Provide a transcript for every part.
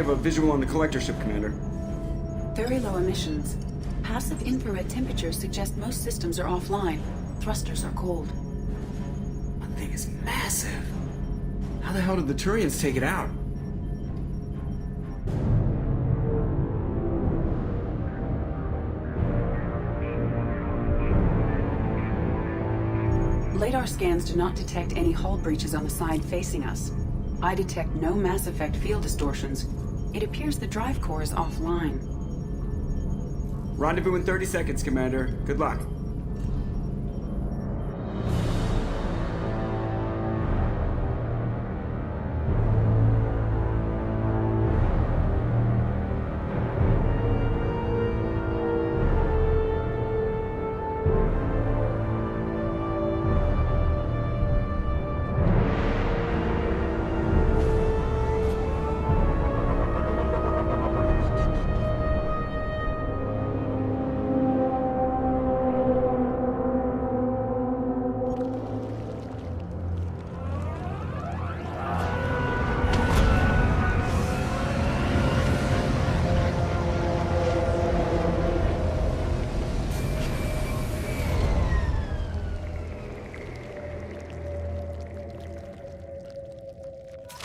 have a visual on the collector ship, Commander. Very low emissions. Passive infrared temperatures suggest most systems are offline. Thrusters are cold. That thing is massive. How the hell did the Turians take it out? Radar scans do not detect any hull breaches on the side facing us. I detect no mass effect field distortions. It appears the drive core is offline. Rendezvous in 30 seconds, Commander. Good luck.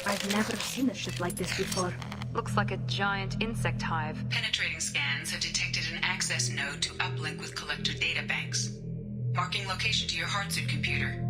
I've never seen a ship like this before. Looks like a giant insect hive. Penetrating scans have detected an access node to uplink with collector databanks. Marking location to your hardsuit computer.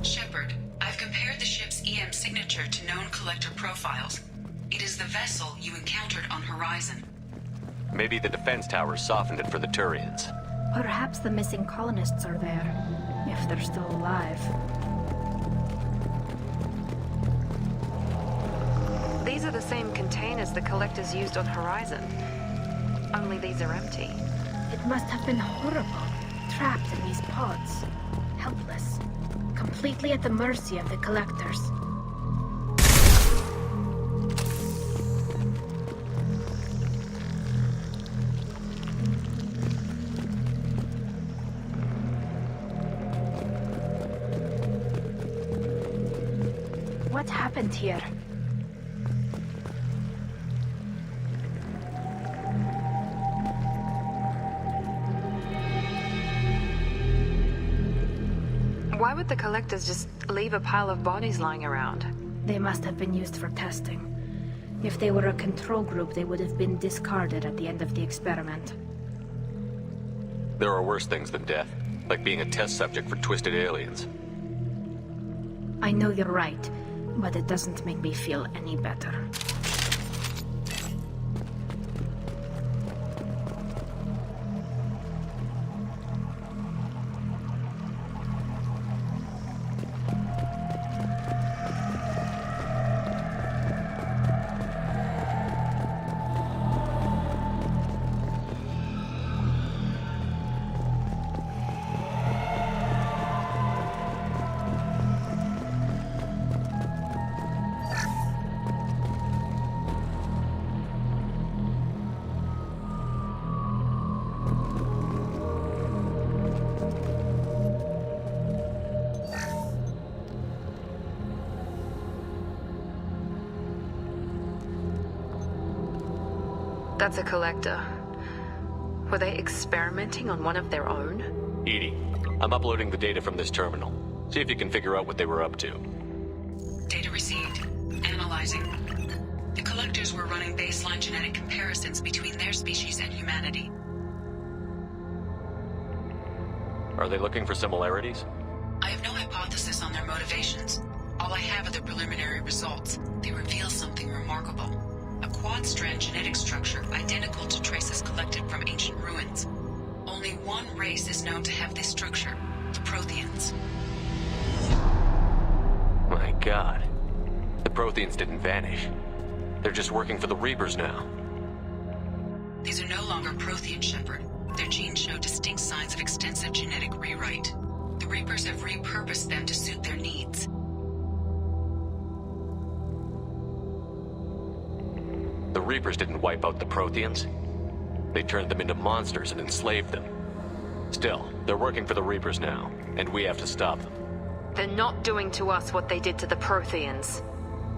Shepard, I've compared the ship's EM signature to known collector profiles. It is the vessel you encountered on Horizon. Maybe the defense towers softened it for the Turians. Perhaps the missing colonists are there, if they're still alive. These are the same containers the collectors used on Horizon. Only these are empty. It must have been horrible, trapped in these pods, helpless, completely at the mercy of the collectors. What happened here? Why would the collectors just leave a pile of bodies lying around? They must have been used for testing. If they were a control group, they would have been discarded at the end of the experiment. There are worse things than death, like being a test subject for twisted aliens. I know you're right, but it doesn't make me feel any better. That's a collector. Were they experimenting on one of their own? EDI, I'm uploading the data from this terminal. See if you can figure out what they were up to. Data received. Analyzing. The collectors were running baseline genetic comparisons between their species and humanity. Are they looking for similarities? I have no hypothesis on their motivations. All I have are the preliminary results. They reveal something remarkable. A quad-strand genetic structure identical to traces collected from ancient ruins. Only one race is known to have this structure, the Protheans. My God. The Protheans didn't vanish. They're just working for the Reapers now. These are no longer Prothean, Shepard. Their genes show distinct signs of extensive genetic rewrite. The Reapers have repurposed them to suit their needs. The Reapers didn't wipe out the Protheans. They turned them into monsters and enslaved them. Still, they're working for the Reapers now, and we have to stop them. They're not doing to us what they did to the Protheans.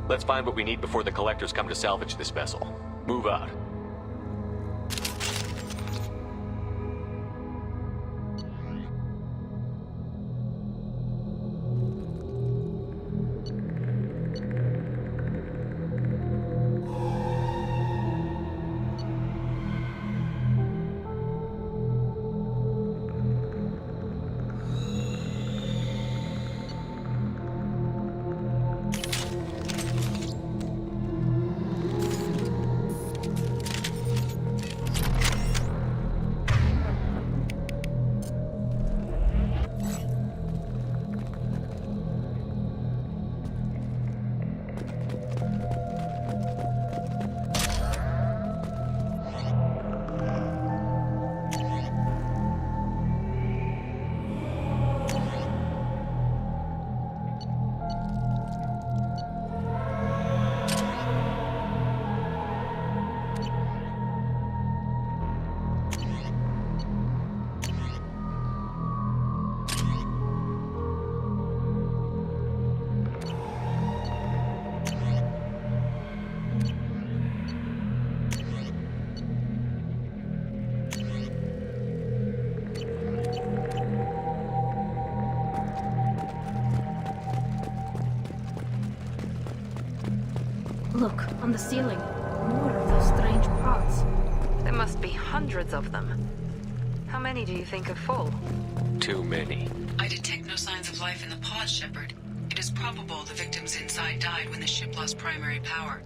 Let's find what we need before the Collectors come to salvage this vessel. Move out. Look, on the ceiling. More of those strange pods. There must be hundreds of them. How many do you think are full? Too many. I detect no signs of life in the pod, Shepard. It is probable the victims inside died when the ship lost primary power.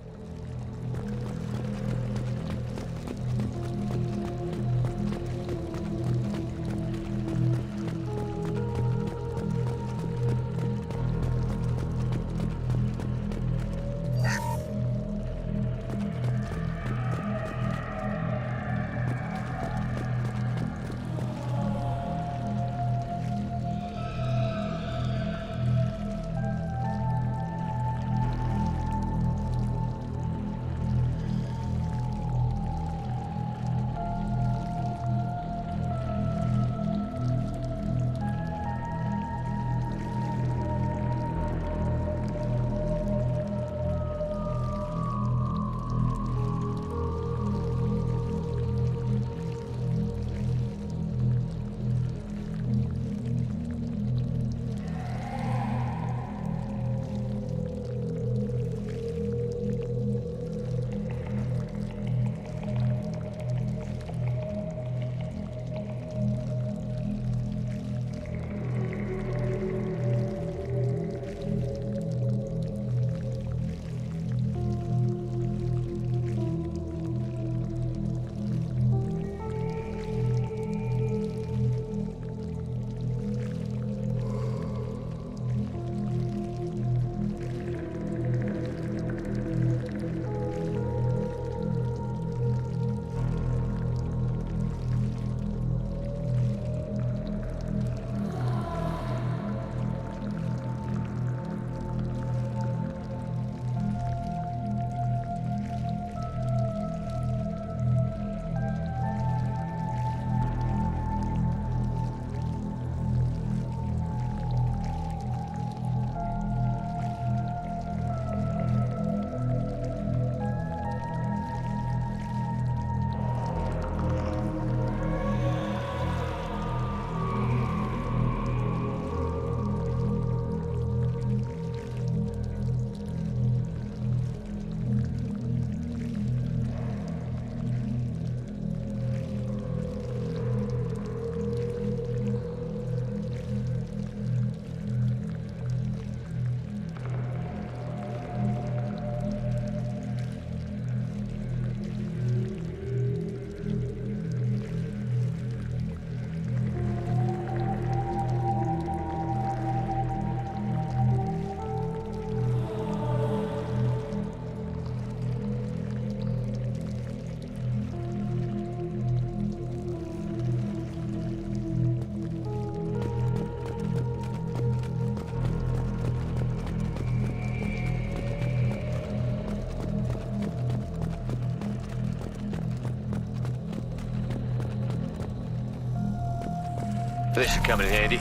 This should come in handy.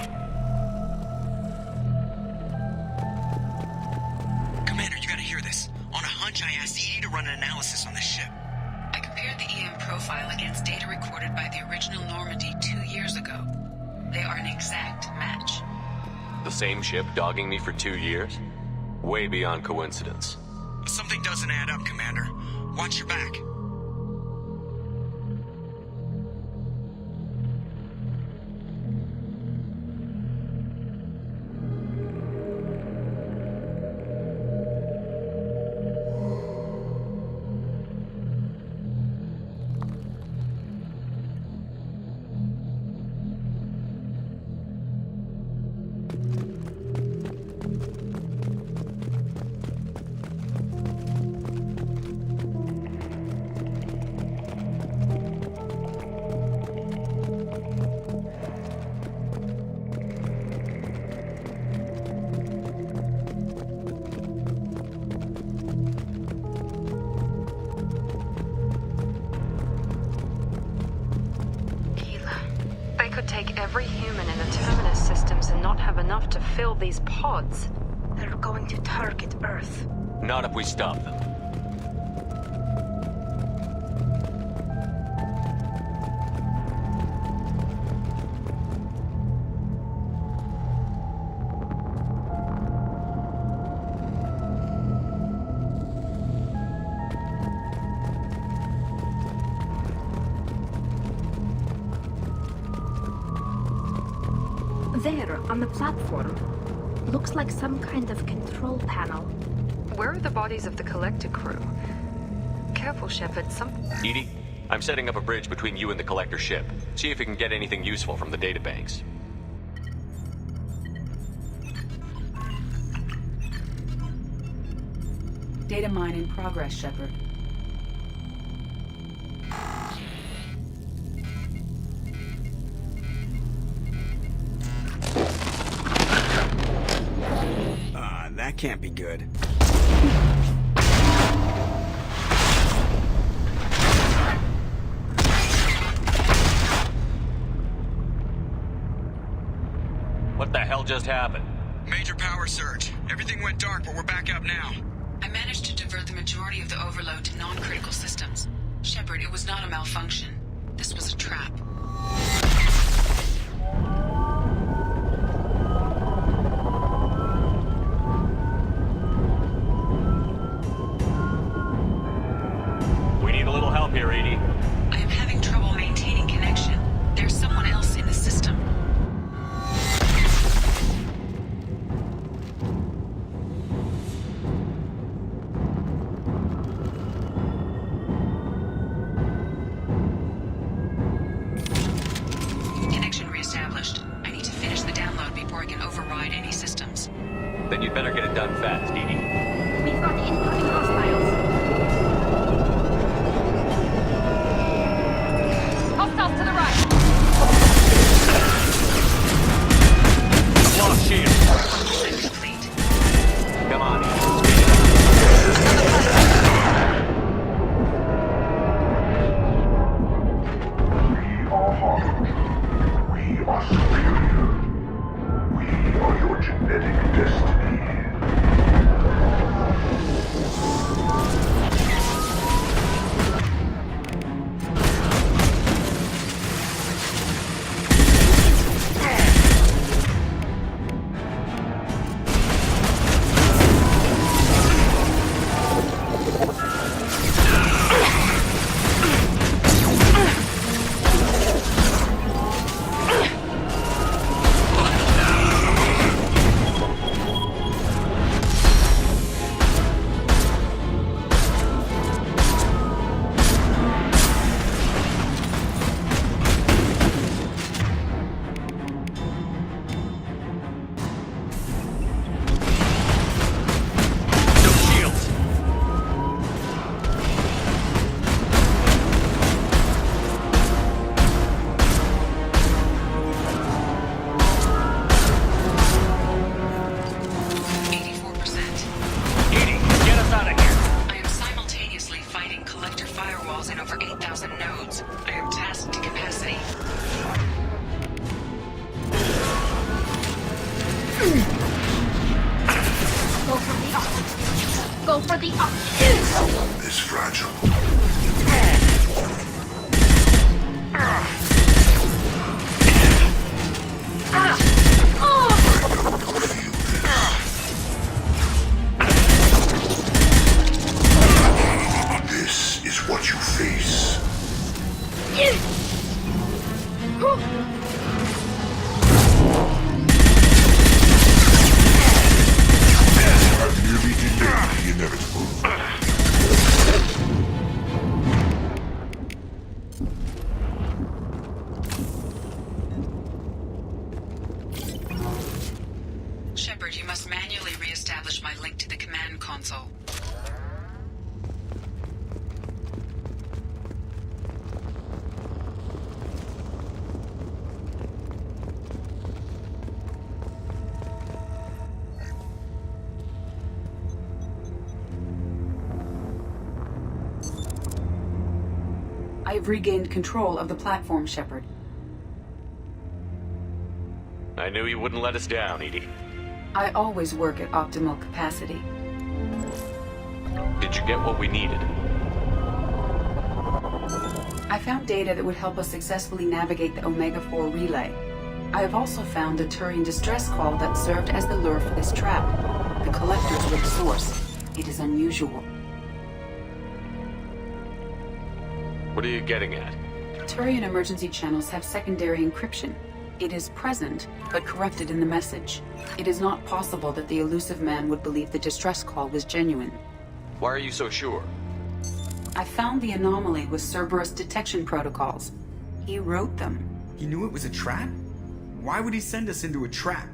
Commander, you gotta hear this. On a hunch, I asked EDI to run an analysis on this ship. I compared the EM profile against data recorded by the original Normandy 2 years ago. They are an exact match. The same ship dogging me for 2 years? Way beyond coincidence. Something doesn't add up, Commander. Watch your back. They could take every human in the Terminus systems and not have enough to fill these pods. They're going to target Earth. Not if we stop them. There, on the platform. Looks like some kind of control panel. Where are the bodies of the Collector crew? Careful, Shepard. EDI, I'm setting up a bridge between you and the Collector ship. See if you can get anything useful from the databanks. Data mine in progress, Shepard. That can't be good. What the hell just happened? Major power surge. Everything went dark, but we're back up now. I managed to divert the majority of the overload to non-critical systems. Shepard, it was not a malfunction. This was a trap. We need a little help here, EDI. I am having trouble maintaining connection. There's someone else in the system. Connection reestablished. I need to finish the download before I can override any systems. Then you'd better get it done fast, EDI. We've got incoming hostiles. Hostiles to the right! Lost shield. I'm complete. Come on, EDI. We are hardened. We are superior. We are your genetic destiny. go for the This fragile. This is what you face. I've nearly delayed the inevitable. Shepard, you must manually re-establish my link to the command console. I've regained control of the platform, Shepard. I knew you wouldn't let us down, EDI. I always work at optimal capacity. Did you get what we needed? I found data that would help us successfully navigate the Omega-4 relay. I have also found a Turian distress call that served as the lure for this trap. The collectors were the source. It is unusual. What are you getting at? Turian emergency channels have secondary encryption. It is present, but corrupted in the message. It is not possible that the elusive man would believe the distress call was genuine. Why are you so sure? I found the anomaly with Cerberus detection protocols. He wrote them. He knew it was a trap? Why would he send us into a trap?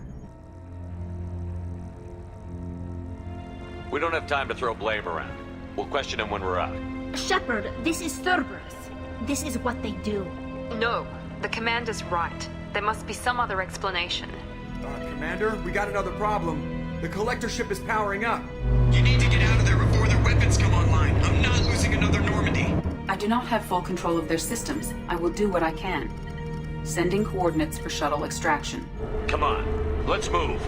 We don't have time to throw blame around. We'll question him when we're out. Shepard, this is Cerberus. This is what they do. No, the commander's right. There must be some other explanation. Commander, we got another problem. The collector ship is powering up. You need to get out of there before their weapons come online. I'm not losing another Normandy. I do not have full control of their systems. I will do what I can. Sending coordinates for shuttle extraction. Come on, let's move.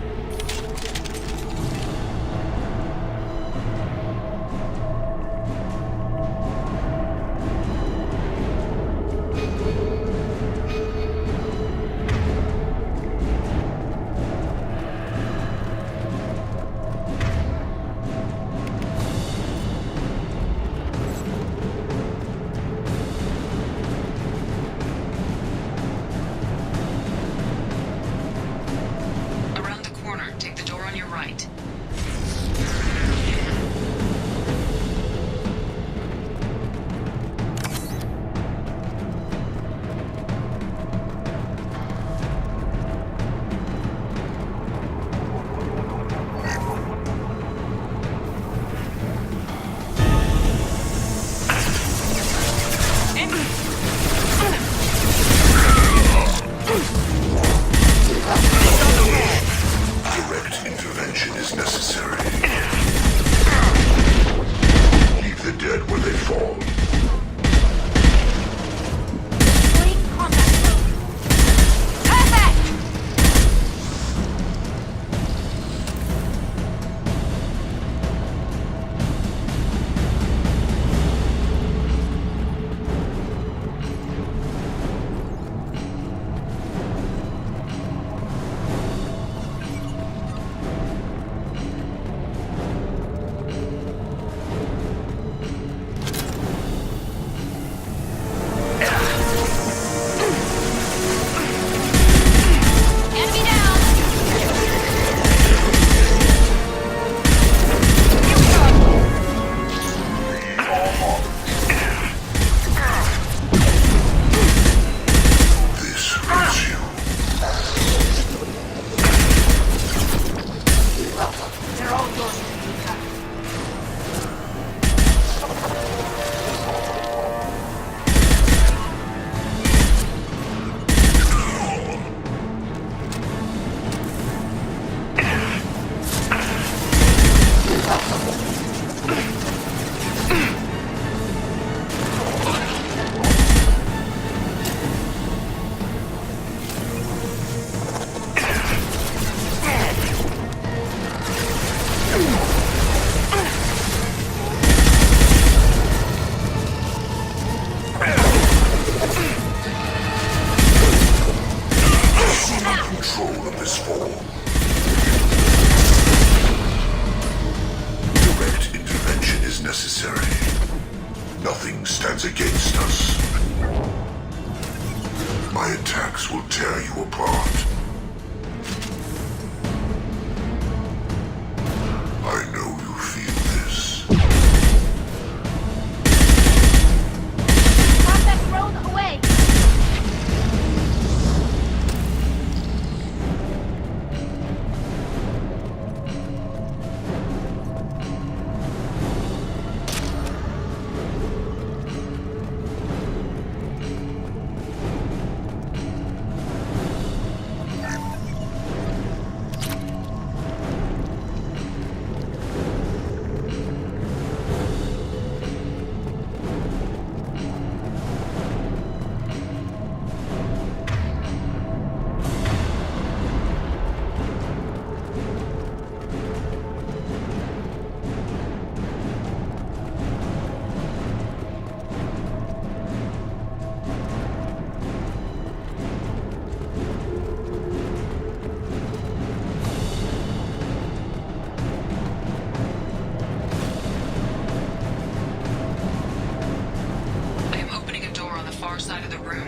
against us. My attacks will tear you apart. I know you feel this. Contact road away! I am opening a door on the far side of the room.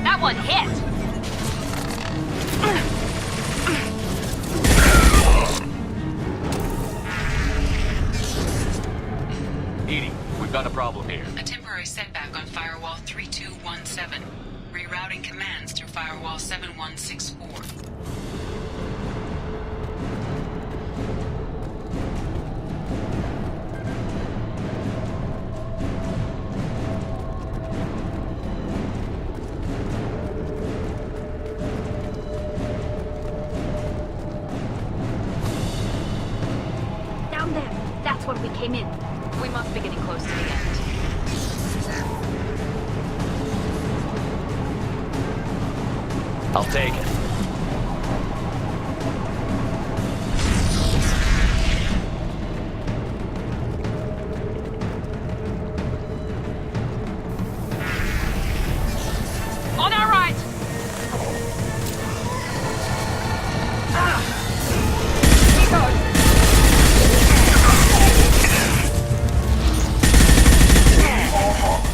That one hit! Edie, we've got a problem here. A temporary setback on Firewall 3217. Rerouting commands through Firewall 7164. Down there. That's where we came in. We must be getting close to the end. I'll take it. On our right!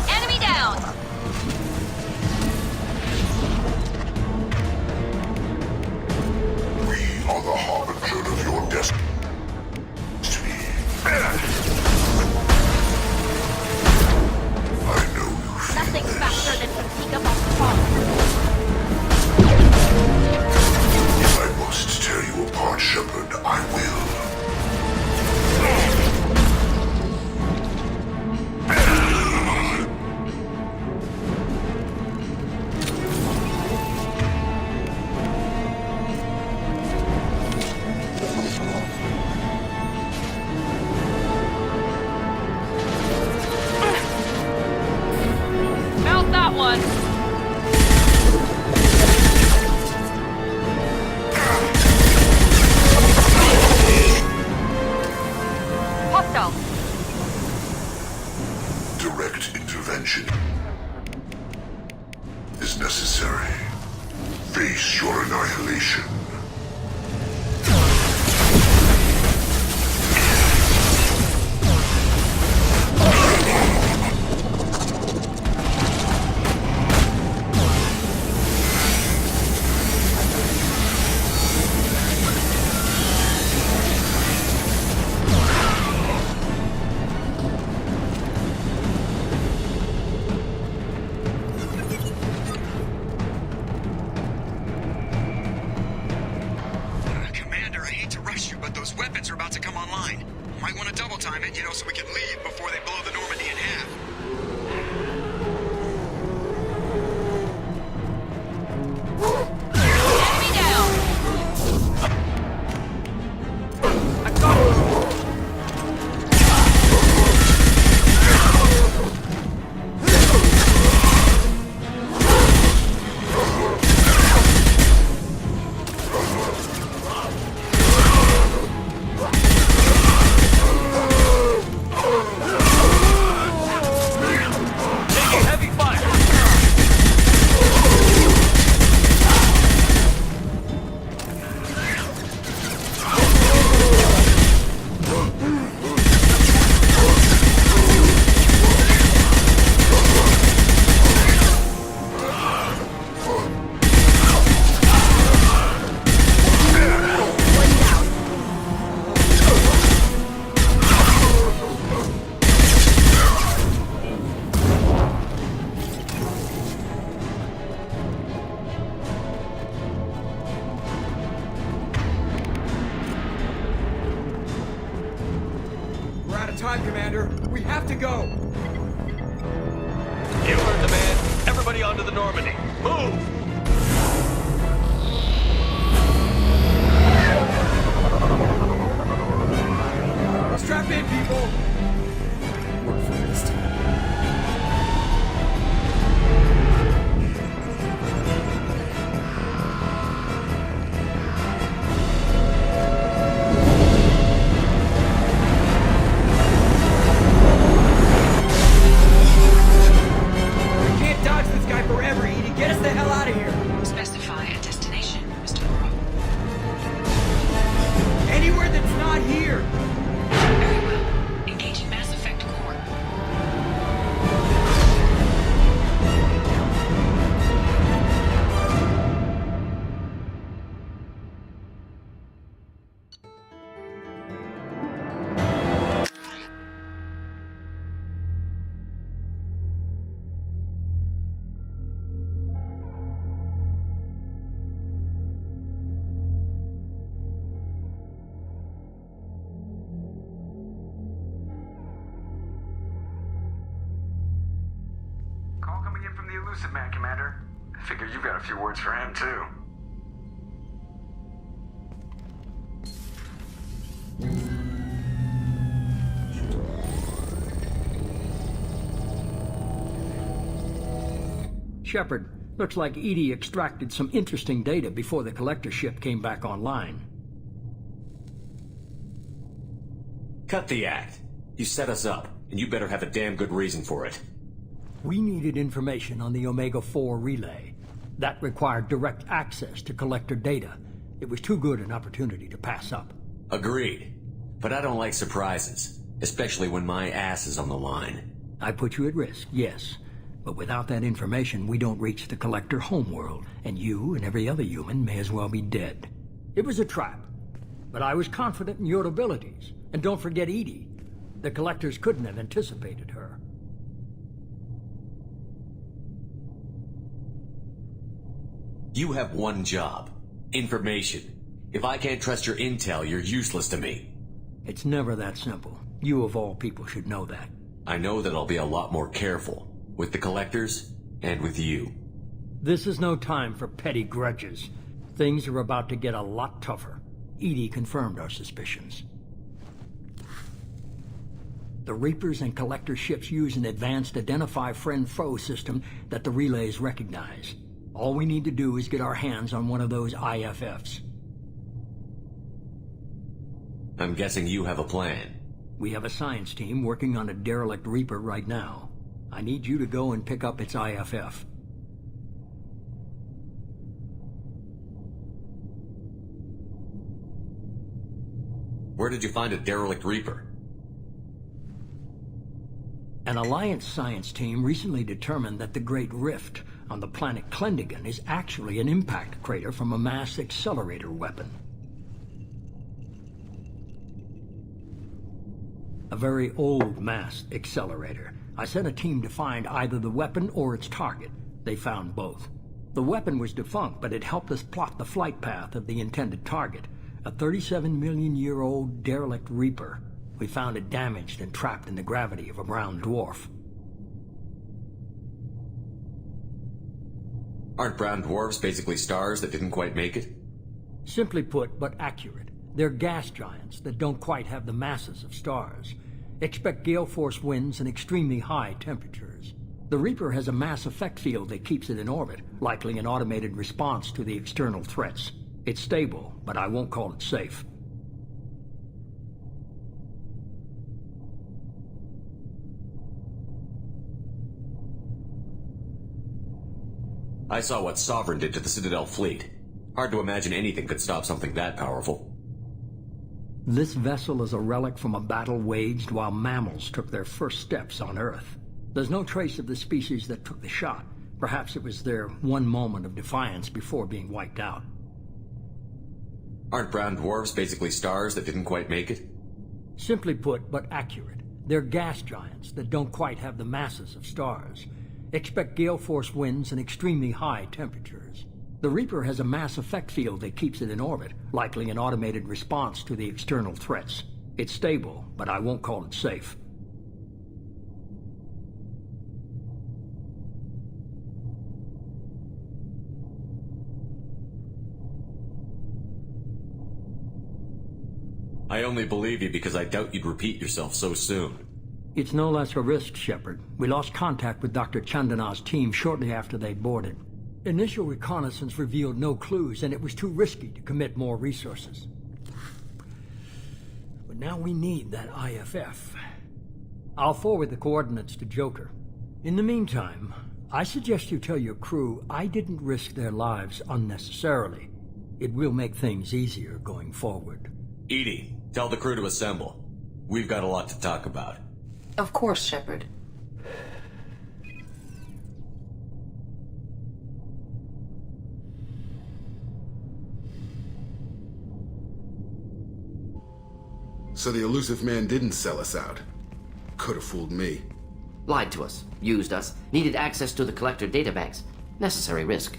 Enemy down! We are the harbinger of your destiny. I know you feel Nothing this. faster than to sneak up on the phone. If I must tear you apart, Shepard, I will. Mount that one! Hostile! Direct intervention is necessary. Face your annihilation. Might want to double time it, so we can leave before they blow the Normandy in half. We're out of time, Commander. We have to go. You heard the man. Everybody onto the Normandy. Move! Strap in, people. Work for this time. Forever, Edie. Get us the hell out of here. Specify a destination, Mr. Laurel. Anywhere that's not here. Very well. Engaging Mass Effect core. Call coming in from the Elusive Man, Commander. I figure you've got a few words for him, too. Shepard, looks like EDI extracted some interesting data before the collector ship came back online. Cut the act. You set us up, and you better have a damn good reason for it. We needed information on the Omega-4 relay. That required direct access to collector data. It was too good an opportunity to pass up. Agreed. But I don't like surprises, especially when my ass is on the line. I put you at risk, yes. But without that information, we don't reach the collector homeworld, and you and every other human may as well be dead. It was a trap, but I was confident in your abilities. And don't forget EDI. The collectors couldn't have anticipated her. You have one job. Information. If I can't trust your intel, you're useless to me. It's never that simple. You of all people should know that. I know that I'll be a lot more careful. With the collectors, and with you. This is no time for petty grudges. Things are about to get a lot tougher. EDI confirmed our suspicions. The Reapers and Collector ships use an advanced Identify Friend-Foe system that the relays recognize. All we need to do is get our hands on one of those IFFs. I'm guessing you have a plan. We have a science team working on a derelict Reaper right now. I need you to go and pick up its IFF. Where did you find a derelict Reaper? An Alliance science team recently determined that the Great Rift on the planet Klendagon is actually an impact crater from a mass accelerator weapon. A very old mass accelerator. I sent a team to find either the weapon or its target. They found both. The weapon was defunct, but it helped us plot the flight path of the intended target, a 37-million-year-old derelict Reaper. We found it damaged and trapped in the gravity of a brown dwarf. Aren't brown dwarfs basically stars that didn't quite make it? Simply put, but accurate. They're gas giants that don't quite have the masses of stars. Expect gale force winds and extremely high temperatures. The Reaper has a mass effect field that keeps it in orbit, likely an automated response to the external threats. It's stable, but I won't call it safe. I saw what Sovereign did to the Citadel fleet. Hard to imagine anything could stop something that powerful. This vessel is a relic from a battle waged while mammals took their first steps on Earth. There's no trace of the species that took the shot. Perhaps it was their one moment of defiance before being wiped out. Aren't brown dwarfs basically stars that didn't quite make it? Simply put, but accurate. They're gas giants that don't quite have the masses of stars. Expect gale force winds and extremely high temperatures. The Reaper has a mass effect field that keeps it in orbit, likely an automated response to the external threats. It's stable, but I won't call it safe. I only believe you because I doubt you'd repeat yourself so soon. It's no less a risk, Shepard. We lost contact with Dr. Chandana's team shortly after they boarded. Initial reconnaissance revealed no clues, and it was too risky to commit more resources. But now we need that IFF. I'll forward the coordinates to Joker. In the meantime, I suggest you tell your crew I didn't risk their lives unnecessarily. It will make things easier going forward. EDI, tell the crew to assemble. We've got a lot to talk about. Of course, Shepard. So the elusive man didn't sell us out. Could have fooled me. Lied to us, used us, needed access to the Collector databanks. Necessary risk.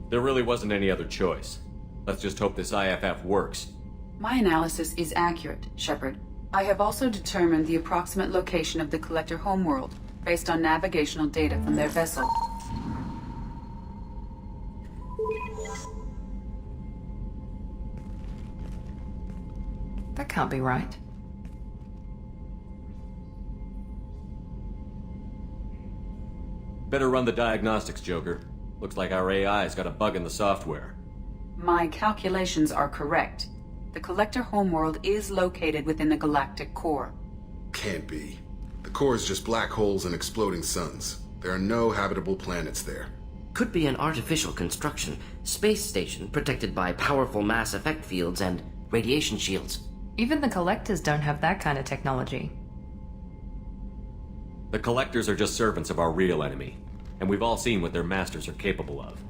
There really wasn't any other choice. Let's just hope this IFF works. My analysis is accurate, Shepard. I have also determined the approximate location of the Collector homeworld, based on navigational data from their vessel. That can't be right. Better run the diagnostics, Joker. Looks like our AI's got a bug in the software. My calculations are correct. The Collector homeworld is located within the galactic core. Can't be. The core is just black holes and exploding suns. There are no habitable planets there. Could be an artificial construction, space station protected by powerful mass effect fields and radiation shields. Even the Collectors don't have that kind of technology. The Collectors are just servants of our real enemy, and we've all seen what their masters are capable of.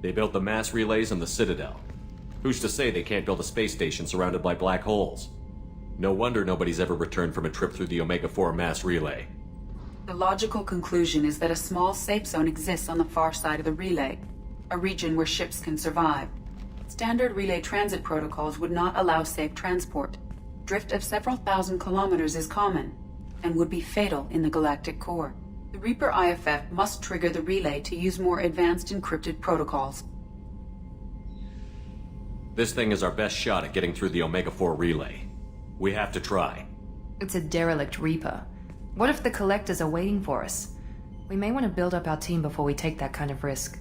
They built the mass relays on the Citadel. Who's to say they can't build a space station surrounded by black holes? No wonder nobody's ever returned from a trip through the Omega-4 mass relay. The logical conclusion is that a small safe zone exists on the far side of the relay, a region where ships can survive. Standard relay transit protocols would not allow safe transport. Drift of several thousand kilometers is common, and would be fatal in the galactic core. The Reaper IFF must trigger the relay to use more advanced encrypted protocols. This thing is our best shot at getting through the Omega-4 relay. We have to try. It's a derelict Reaper. What if the Collectors are waiting for us? We may want to build up our team before we take that kind of risk.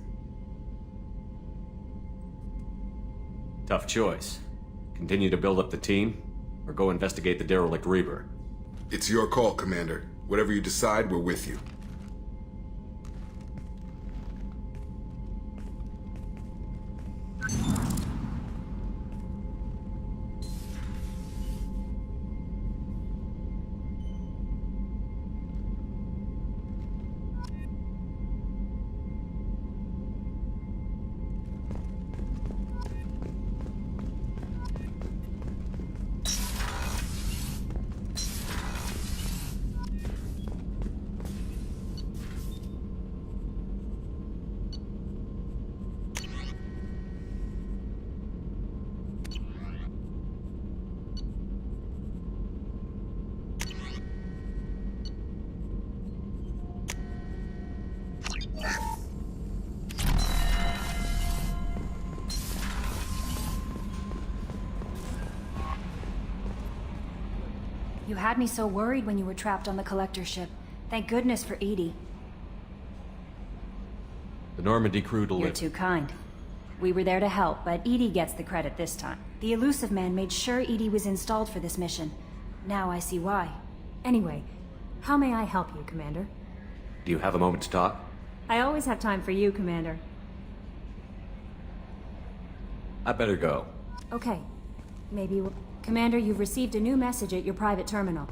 Tough choice. Continue to build up the team, or go investigate the derelict Reaper. It's your call, Commander. Whatever you decide, we're with you. You had me so worried when you were trapped on the Collector ship. Thank goodness for EDI. The Normandy crew You're delivered. too kind. We were there to help, but EDI gets the credit this time. The Elusive Man made sure EDI was installed for this mission. Now I see why. Anyway, how may I help you, Commander? Do you have a moment to talk? I always have time for you, Commander. I better go. Okay. Maybe Commander, you've received a new message at your private terminal.